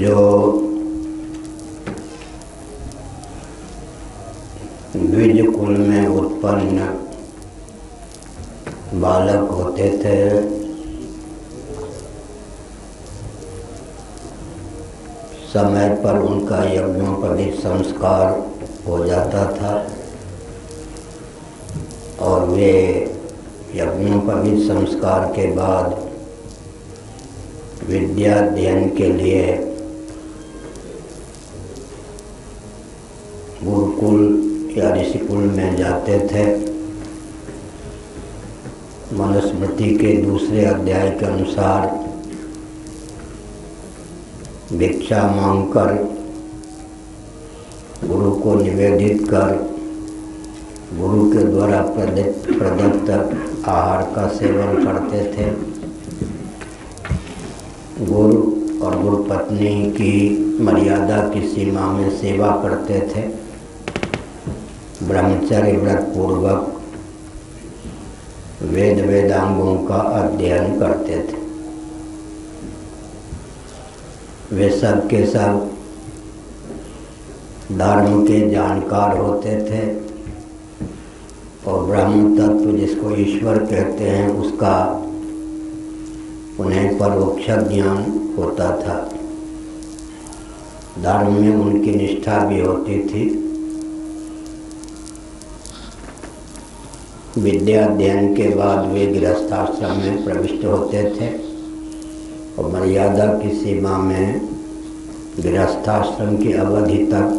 जो द्विज कुल में उत्पन्न बालक होते थे, समय पर उनका यज्ञोपवीत संस्कार हो जाता था और वे यज्ञोपवीत संस्कार के बाद विद्या अध्ययन के लिए गुरुकुल या ऋषिकुल में जाते थे। मनुस्मृति के दूसरे अध्याय के अनुसार भिक्षा मांगकर गुरु को निवेदित कर गुरु के द्वारा प्रदत्त आहार का सेवन करते थे। गुरु और गुरु पत्नी की मर्यादा की सीमा में सेवा करते थे। ब्रह्मचर्य व्रत पूर्वक वेदांगों का अध्ययन करते थे। वे सब के सब धर्म के जानकार होते थे और ब्रह्म तत्व जिसको ईश्वर कहते हैं उसका उन्हें परोक्ष ज्ञान होता था। धर्म में उनकी निष्ठा भी होती थी। विद्या अध्ययन के बाद वे गृहस्थाश्रम में प्रविष्ट होते थे और मर्यादा की सीमा में गृहस्थाश्रम की अवधि तक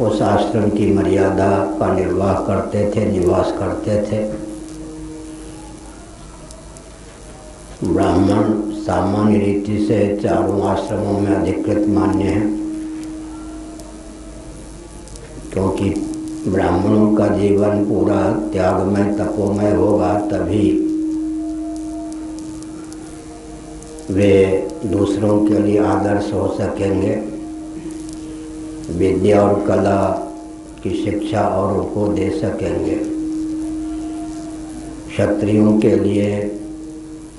उस आश्रम की मर्यादा का निर्वाह करते थे, निवास करते थे। ब्राह्मण सामान्य रीति से चारों आश्रमों में अधिकृत मान्य हैं, क्योंकि ब्राह्मणों का जीवन पूरा त्यागमय तपोमय होगा, तभी वे दूसरों के लिए आदर्श हो सकेंगे। विद्या और कला की शिक्षा औरों को दे सकेंगे। क्षत्रियों के लिए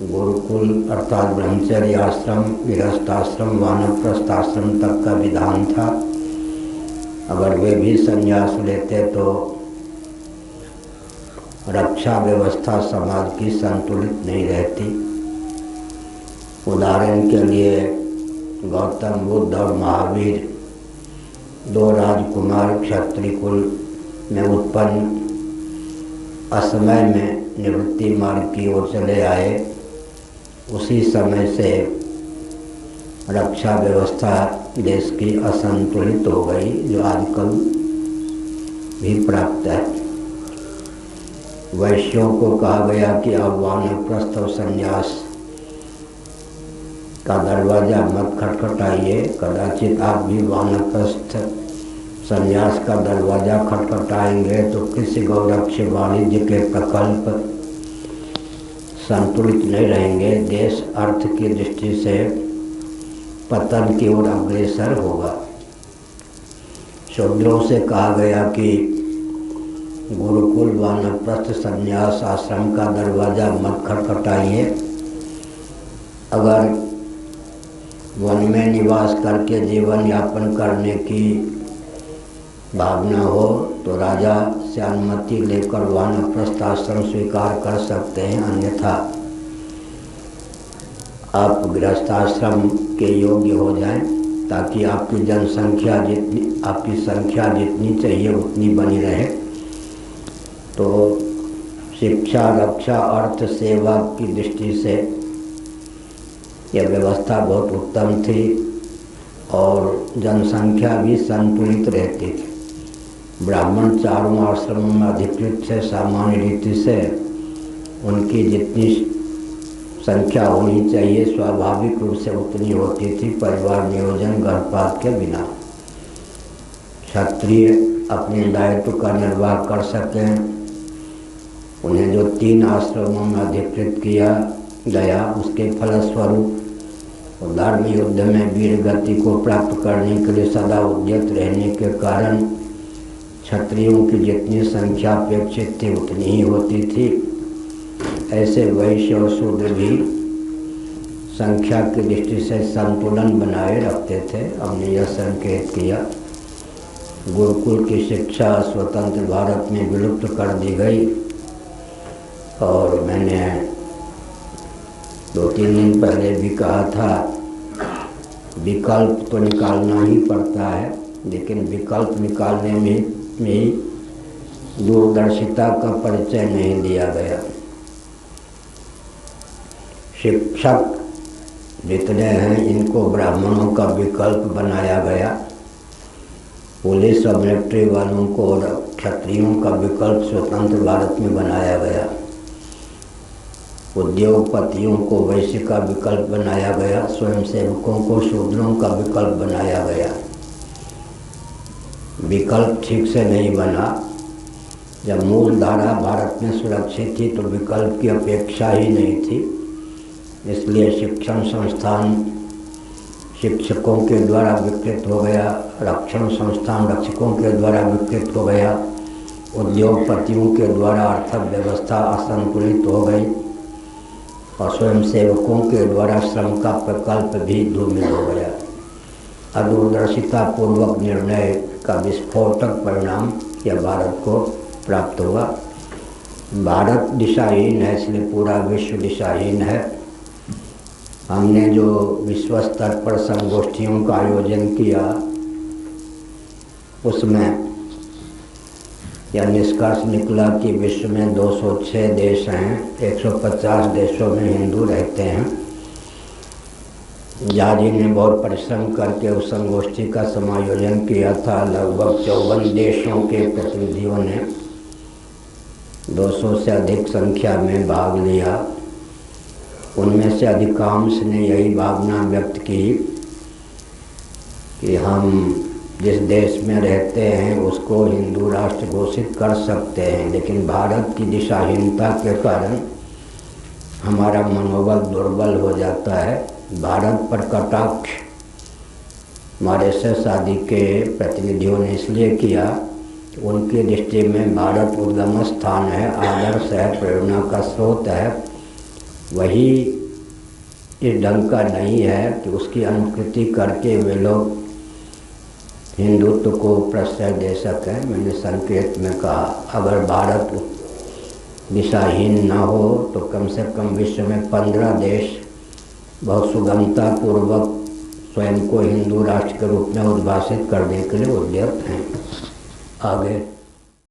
गुरुकुल अर्थात ब्रह्मचर्य आश्रम, गृहस्थाश्रम, वानप्रस्थाश्रम तक का विधान था। अगर वे भी संन्यास लेते तो रक्षा व्यवस्था समाज की संतुलित नहीं रहती। उदाहरण के लिए गौतम बुद्ध और महावीर दो राजकुमार क्षत्रिय कुल में उत्पन्न असमय में निवृत्ति मार्ग की ओर चले आए। उसी समय से रक्षा व्यवस्था देश की असंतुलित हो गई, जो आजकल भी प्राप्त है। वैश्यों को कहा गया कि आप वानप्रस्थ और संन्यास का दरवाज़ा मत खटखटाइए। कदाचित आप भी वानप्रस्थ संन्यास का दरवाज़ा खटखटाएंगे तो किसी गौरक्ष वाणिज्य के प्रकल्प संतुलित नहीं रहेंगे। देश अर्थ की दृष्टि से पतन की ओर अग्रसर होगा। शूद्रों से कहा गया कि गुरुकुल वानप्रस्थ संन्यास आश्रम का दरवाज़ा मत खटखटाइए। अगर वन में निवास करके जीवन यापन करने की भावना हो तो राजा से अनुमति लेकर वानप्रस्थ आश्रम स्वीकार कर सकते हैं, अन्यथा आप गृहस्थाश्रम के योग्य हो जाएं, ताकि आपकी संख्या जितनी चाहिए उतनी बनी रहे। तो शिक्षा, रक्षा, अर्थ, सेवा की दृष्टि से यह व्यवस्था बहुत उत्तम थी और जनसंख्या भी संतुलित रहती थी। ब्राह्मण चारों आश्रमों में अधिकृत थे। सामान्य रीति से उनकी जितनी संख्या होनी चाहिए स्वाभाविक रूप से उतनी होती थी, परिवार नियोजन गर्भपात के बिना। क्षत्रिय अपने दायित्व का निर्वाह कर सकें, उन्हें जो 3 आश्रमों में अधिकृत किया गया उसके फलस्वरूप धर्म युद्ध में वीर गति को प्राप्त करने के लिए सदा उद्यत रहने के कारण क्षत्रियों की जितनी संख्या अपेक्षित थी उतनी ही होती थी। ऐसे वैश्य और शूद्र भी संख्या की दृष्टि से संतुलन बनाए रखते थे। हमने यह संकेत किया गुरुकुल की शिक्षा स्वतंत्र भारत में विलुप्त कर दी गई, और मैंने 2-3 दिन पहले भी कहा था विकल्प तो निकालना ही पड़ता है, लेकिन विकल्प निकालने में ही दूरदर्शिता का परिचय नहीं दिया गया। शिक्षक जितने हैं इनको ब्राह्मणों का विकल्प बनाया गया, पुलिस और मिलिट्री वालों को और क्षत्रियों का विकल्प स्वतंत्र भारत में बनाया गया, उद्योगपतियों को वैश्य का विकल्प बनाया गया, स्वयंसेवकों को शूद्रों का विकल्प बनाया गया। विकल्प ठीक से नहीं बना। जब मूल धारा भारत में सुरक्षित थी तो विकल्प की अपेक्षा ही नहीं थी। इसलिए शिक्षण संस्थान शिक्षकों के द्वारा विकृत हो गया, रक्षण संस्थान रक्षकों के द्वारा विकृत हो गया, उद्योगपतियों के द्वारा अर्थव्यवस्था असंतुलित हो गई और स्वयंसेवकों के द्वारा श्रम का प्रकल्प भी धूमिल हो गया। अदूरदर्शिता पूर्वक निर्णय का विस्फोटक परिणाम यह भारत को प्राप्त हुआ। भारत दिशाहीन है, इसलिए पूरा विश्व दिशाहीन है। हमने जो विश्व स्तर पर संगोष्ठियों का आयोजन किया उसमें यह निष्कर्ष निकला कि विश्व में 206 देश हैं, 150 देशों में हिंदू रहते हैं। जाजी ने बहुत परिश्रम करके उस संगोष्ठी का समायोजन किया था। लगभग 54 देशों के प्रतिनिधियों ने 200 से अधिक संख्या में भाग लिया। उनमें से अधिकांश ने यही भावना व्यक्त की कि हम जिस देश में रहते हैं उसको हिंदू राष्ट्र घोषित कर सकते हैं, लेकिन भारत की दिशाहीनता के कारण हमारा मनोबल दुर्बल हो जाता है। भारत पर कटाक्ष हमारे से शादी के प्रतिनिधियों ने इसलिए किया कि उनकी दृष्टि में भारत उद्गम स्थान है, आदर्श है, प्रेरणा का स्रोत है। वही इस ढंग का नहीं है कि उसकी अनुकृति करके वे लोग हिंदुत्व को प्रश्रय दे सकें। मैंने संकेत में कहा अगर भारत दिशाहीन न हो तो कम से कम विश्व में 15 देश बहुत सुगमतापूर्वक स्वयं को हिंदू राष्ट्र के रूप में उद्भाषित करने के लिए उद्यत हैं। आगे